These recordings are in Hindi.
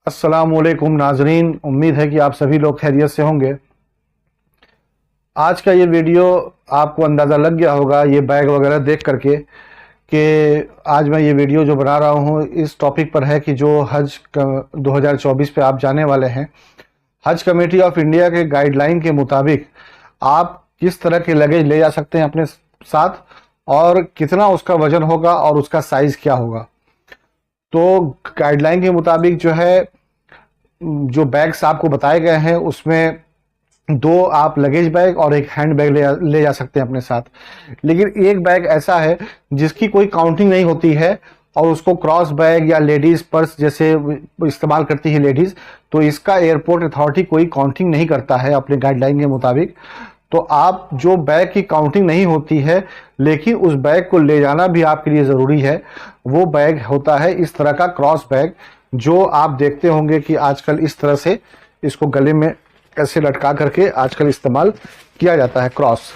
अस्सलामुअलैकुम नाजरीन, उम्मीद है कि आप सभी लोग खैरियत से होंगे। आज का ये वीडियो आपको अंदाज़ा लग गया होगा ये बैग वगैरह देख करके कि आज मैं ये वीडियो जो बना रहा हूँ इस टॉपिक पर है कि जो हज 2024 पे आप जाने वाले हैं, हज कमेटी ऑफ इंडिया के गाइडलाइन के मुताबिक आप किस तरह के लगेज ले जा सकते हैं अपने साथ और कितना उसका वजन होगा और उसका साइज़ क्या होगा। तो गाइडलाइन के मुताबिक जो है जो बैग्स आपको बताए गए हैं उसमें दो आप लगेज बैग और एक हैंड बैग ले जा सकते हैं अपने साथ। लेकिन एक बैग ऐसा है जिसकी कोई काउंटिंग नहीं होती है और उसको क्रॉस बैग या लेडीज़ पर्स जैसे इस्तेमाल करती है लेडीज़, तो इसका एयरपोर्ट अथॉरिटी कोई काउंटिंग नहीं करता है अपने गाइडलाइन के मुताबिक। तो आप जो बैग की काउंटिंग नहीं होती है लेकिन उस बैग को ले जाना भी आपके लिए ज़रूरी है, वो बैग होता है इस तरह का क्रॉस बैग, जो आप देखते होंगे कि आजकल इस तरह से इसको गले में ऐसे लटका करके आजकल इस्तेमाल किया जाता है क्रॉस।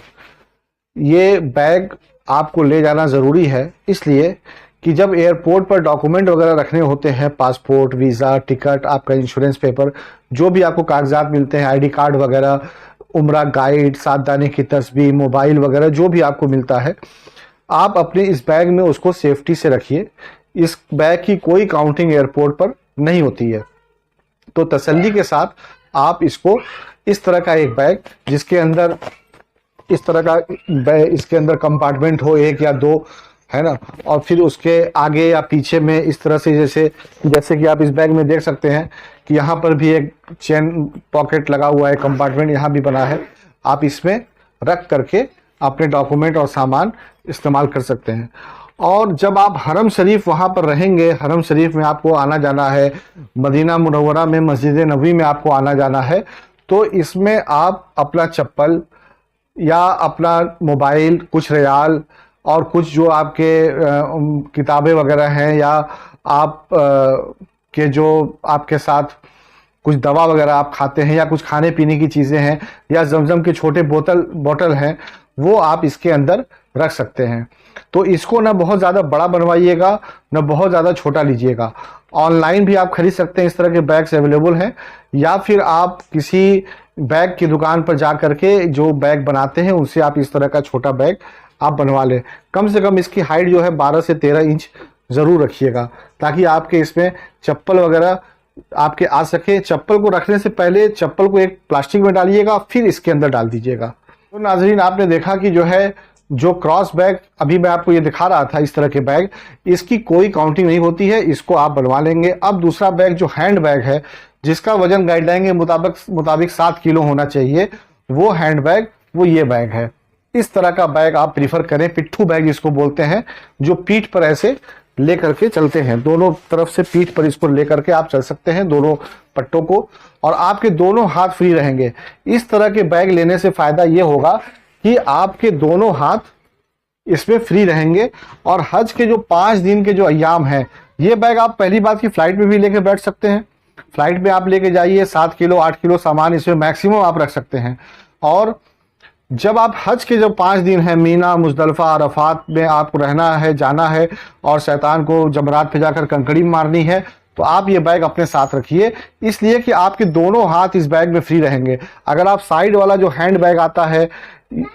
ये बैग आपको ले जाना ज़रूरी है इसलिए कि जब एयरपोर्ट पर डॉक्यूमेंट वगैरह रखने होते हैं, पासपोर्ट, वीज़ा, टिकट, आपका इंश्योरेंस पेपर, जो भी आपको कागजात मिलते हैं, आईडी कार्ड वगैरह, उम्रा गाइड, 7 दाने की तस्बीह, मोबाइल वगैरह जो भी आपको मिलता है, आप अपने इस बैग में उसको सेफ्टी से रखिए। इस बैग की कोई काउंटिंग एयरपोर्ट पर नहीं होती है। तो तसल्ली के साथ आप इसको इस तरह का एक बैग जिसके अंदर इस तरह का बैग, इसके अंदर कंपार्टमेंट हो एक या दो, है ना, और फिर उसके आगे या पीछे में इस तरह से जैसे कि आप इस बैग में देख सकते हैं कि यहाँ पर भी एक चेन पॉकेट लगा हुआ है, कंपार्टमेंट यहाँ भी बना है। आप इसमें रख करके अपने डॉक्यूमेंट और सामान इस्तेमाल कर सकते हैं। और जब आप हरम शरीफ वहाँ पर रहेंगे, हरम शरीफ में आपको आना जाना है, मदीना मुनव्वरा में मस्जिद नबवी में आपको आना जाना है, तो इसमें आप अपना चप्पल या अपना मोबाइल, कुछ रियाल और कुछ जो आपके किताबें वगैरह हैं या आप के जो आपके साथ कुछ दवा वगैरह आप खाते हैं या कुछ खाने पीने की चीज़ें हैं या जमजम के छोटे बोतल हैं, वो आप इसके अंदर रख सकते हैं। तो इसको ना बहुत ज़्यादा बड़ा बनवाइएगा ना बहुत ज़्यादा छोटा लीजिएगा। ऑनलाइन भी आप खरीद सकते हैं, इस तरह के बैग्स अवेलेबल हैं, या फिर आप किसी बैग की दुकान पर जा करके जो बैग बनाते हैं उनसे आप इस तरह का छोटा बैग आप बनवा लें। कम से कम इसकी हाइट जो है 12 से 13 इंच ज़रूर रखिएगा ताकि आपके इसमें चप्पल वगैरह आपके आ सके। चप्पल को रखने से पहले चप्पल को एक प्लास्टिक में डालिएगा, फिर इसके अंदर डाल दीजिएगा। तो नाजरीन, आपने देखा कि जो क्रॉस बैग अभी मैं आपको ये दिखा रहा था, इस तरह के बैग, इसकी कोई काउंटिंग नहीं होती है, इसको आप बनवा लेंगे। अब दूसरा बैग जो हैंड बैग है जिसका वजन गाइडलाइन के मुताबिक 7 किलो होना चाहिए, वो हैंड बैग वो ये बैग है। इस तरह का बैग आप प्रीफर करें, पिट्ठू बैग जिसको बोलते हैं, जो पीठ पर ऐसे ले करके चलते हैं, दोनों तरफ से पीठ पर इसको ले करके आप चल सकते हैं दोनों पट्टों को, और आपके दोनों हाथ फ्री रहेंगे। इस तरह के बैग लेने से फायदा ये होगा कि आपके दोनों हाथ इसमें फ्री रहेंगे। और हज के जो 5 दिन के जो अय्याम हैं, ये बैग आप पहली बात की फ्लाइट में भी लेके बैठ सकते हैं। फ्लाइट में आप लेके जाइए, 7 किलो 8 किलो सामान इसमें मैक्सिमम आप रख सकते हैं। और जब आप हज के जो 5 दिन हैं, मीना, मुजदलफा, अरफात में आपको रहना है, जाना है और शैतान को जमरात पे जाकर कंकड़ी मारनी है, तो आप ये बैग अपने साथ रखिए, इसलिए कि आपके दोनों हाथ इस बैग में फ्री रहेंगे। अगर आप साइड वाला जो हैंड बैग आता है,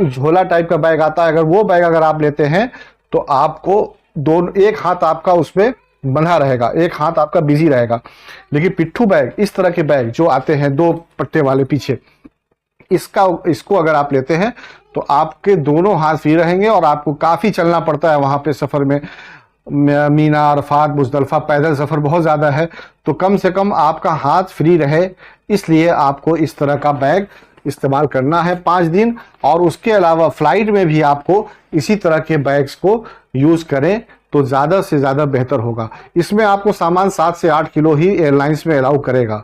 झोला टाइप का बैग आता है, अगर वो बैग अगर आप लेते हैं तो आपको एक हाथ आपका उसमें बंधा रहेगा, एक हाथ आपका बिजी रहेगा। लेकिन पिट्ठू बैग, इस तरह के बैग जो आते हैं 2 पट्टे वाले पीछे, इसको अगर आप लेते हैं तो आपके दोनों हाथ फ्री रहेंगे और आपको काफ़ी चलना पड़ता है वहाँ पे सफ़र में। मीना, अरफात, मुजदलफा पैदल सफ़र बहुत ज़्यादा है, तो कम से कम आपका हाथ फ्री रहे, इसलिए आपको इस तरह का बैग इस्तेमाल करना है 5 दिन। और उसके अलावा फ़्लाइट में भी आपको इसी तरह के बैग्स को यूज़ करें तो ज़्यादा से ज़्यादा बेहतर होगा। इसमें आपको सामान 7 से 8 किलो ही एयरलाइंस में अलाउ करेगा।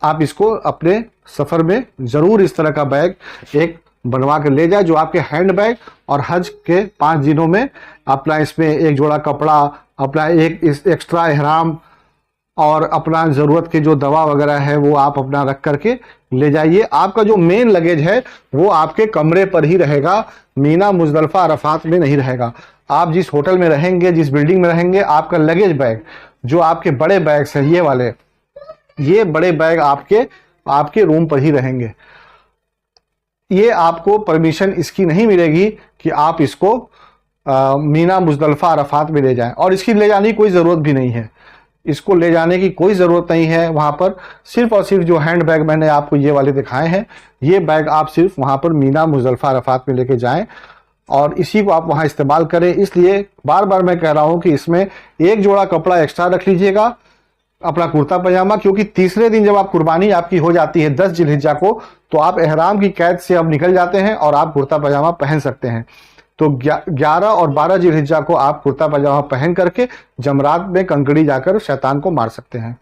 आप इसको अपने सफ़र में ज़रूर इस तरह का बैग एक बनवा कर ले जाए, जो आपके हैंड बैग और हज के 5 दिनों में अपना इसमें एक जोड़ा कपड़ा, अपना एक एक्स्ट्रा एहराम और अपना ज़रूरत के जो दवा वगैरह है वो आप अपना रख करके ले जाइए। आपका जो मेन लगेज है वो आपके कमरे पर ही रहेगा, मीना, मुजदलफा, अरफात में नहीं रहेगा। आप जिस होटल में रहेंगे, जिस बिल्डिंग में रहेंगे, आपका लगेज बैग जो आपके बड़े बैग्स हैं ये वाले, ये बड़े बैग आपके रूम पर ही रहेंगे। ये आपको परमिशन इसकी नहीं मिलेगी कि आप इसको मीना, मुजदलफा, अरफात में ले जाएं, और इसकी ले जाने की कोई ज़रूरत भी नहीं है। इसको ले जाने की कोई ज़रूरत नहीं है वहाँ पर। सिर्फ और सिर्फ जो हैंड बैग मैंने आपको ये वाले दिखाए हैं, ये बैग आप सिर्फ वहाँ पर मीना, मुजदलफा, अरफात में लेके जाएं और इसी को आप वहाँ इस्तेमाल करें। इसलिए बार बार मैं कह रहा हूँ कि इसमें एक जोड़ा कपड़ा एक्स्ट्रा रख लीजिएगा, अपना कुर्ता पजामा, क्योंकि तीसरे दिन जब आप कुर्बानी आपकी हो जाती है 10 जिलहिज्जा को, तो आप एहराम की कैद से अब निकल जाते हैं और आप कुर्ता पजामा पहन सकते हैं। तो 11 और 12 जिलहिज्जा को आप कुर्ता पजामा पहन करके जमरात में कंकड़ी जाकर शैतान को मार सकते हैं।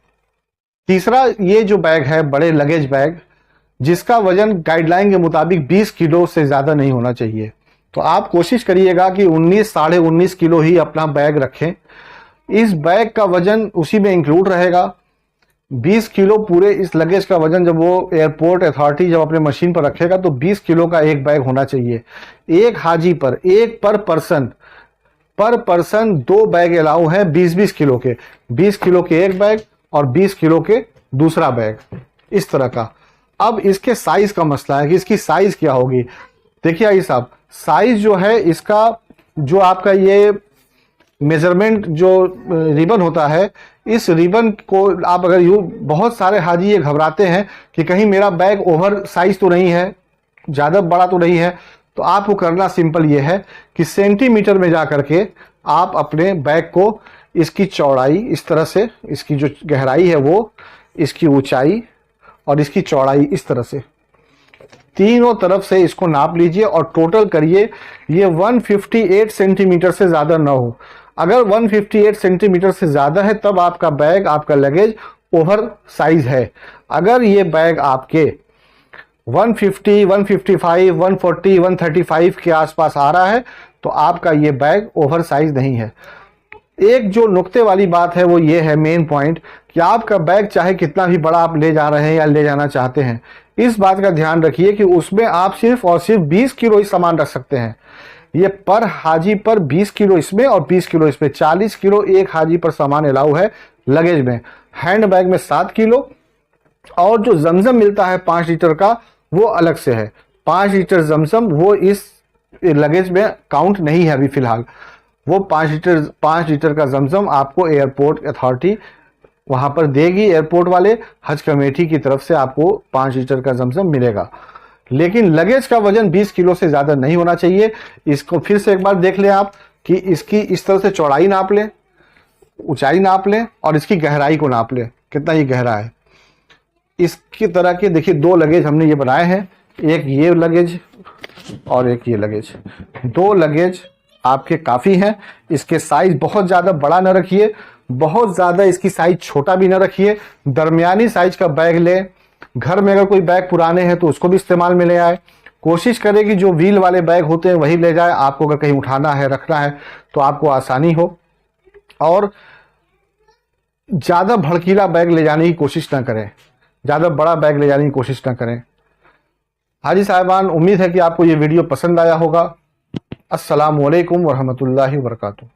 तीसरा, ये जो बैग है बड़े लगेज बैग, जिसका वजन गाइडलाइन के मुताबिक 20 किलो से ज़्यादा नहीं होना चाहिए। तो आप कोशिश करिएगा कि 19, साढ़े 19 किलो ही अपना बैग रखें। इस बैग का वजन उसी में इंक्लूड रहेगा। 20 किलो पूरे इस लगेज का वजन जब वो एयरपोर्ट अथॉरिटी जब अपने मशीन पर रखेगा तो 20 किलो का एक बैग होना चाहिए। एक हाजी पर, एक पर पर्सन 2 बैग अलाउ है 20-20 किलो के। 20 किलो के एक बैग और 20 किलो के दूसरा बैग, इस तरह का। अब इसके साइज का मसला है कि इसकी साइज क्या होगी। देखिए भाई साहब, साइज जो है इसका, जो आपका ये मेजरमेंट जो रिबन होता है, इस रिबन को आप अगर बहुत सारे हाजी ये घबराते हैं कि कहीं मेरा बैग ओवर साइज तो नहीं है, ज़्यादा बड़ा तो नहीं है। तो आपको करना सिंपल ये है कि सेंटीमीटर में जा करके आप अपने बैग को, इसकी चौड़ाई इस तरह से, इसकी जो गहराई है वो, इसकी ऊंचाई और इसकी चौड़ाई इस तरह से, तीनों तरफ से इसको नाप लीजिए और टोटल करिए। ये 158 सेंटीमीटर से ज़्यादा ना हो। अगर 158 सेंटीमीटर से ज़्यादा है तब आपका बैग, आपका लगेज ओवर साइज है। अगर ये बैग आपके 150, 155, 140, 135 के आसपास आ रहा है तो आपका ये बैग ओवर साइज नहीं है। एक जो नुक्ते वाली बात है वो ये है, मेन पॉइंट, कि आपका बैग चाहे कितना भी बड़ा आप ले जा रहे हैं या ले जाना चाहते हैं, इस बात का ध्यान रखिए कि उसमें आप सिर्फ और सिर्फ 20 किलो ही सामान रख सकते हैं। ये पर हाजी पर 20 किलो इसमें और 20 किलो इसमें, 40 किलो एक हाजी पर सामान अलाउ है लगेज में। हैंड बैग में 7 किलो, और जो जमजम मिलता है 5 लीटर का वो अलग से है। 5 लीटर जमजम वो इस लगेज में काउंट नहीं है अभी फिलहाल। वो 5 लीटर का जमजम आपको एयरपोर्ट अथॉरिटी वहां पर देगी, एयरपोर्ट वाले हज कमेटी की तरफ से आपको 5 लीटर का जमजम मिलेगा। लेकिन लगेज का वजन 20 किलो से ज़्यादा नहीं होना चाहिए। इसको फिर से एक बार देख लें आप कि इसकी इस तरह से चौड़ाई नाप लें, ऊंचाई नाप लें और इसकी गहराई को नाप लें, कितना ये गहरा है। इसकी तरह के देखिए 2 लगेज हमने ये बनाए हैं, एक ये लगेज और एक ये लगेज। 2 लगेज आपके काफ़ी हैं। इसके साइज बहुत ज़्यादा बड़ा ना रखिए, बहुत ज़्यादा इसकी साइज छोटा भी ना रखिए, दरमियानी साइज का बैग लें। घर में अगर कोई बैग पुराने हैं तो उसको भी इस्तेमाल में ले आए। कोशिश करें कि जो व्हील वाले बैग होते हैं वही ले जाए, आपको अगर कहीं उठाना है, रखना है तो आपको आसानी हो। और ज़्यादा भड़कीला बैग ले जाने की कोशिश ना करें, ज़्यादा बड़ा बैग ले जाने की कोशिश ना करें। हाजी साहिबान, उम्मीद है कि आपको ये वीडियो पसंद आया होगा। अस्सलामु अलैकुम वरहमतुल्लाहि वबरकातुहू।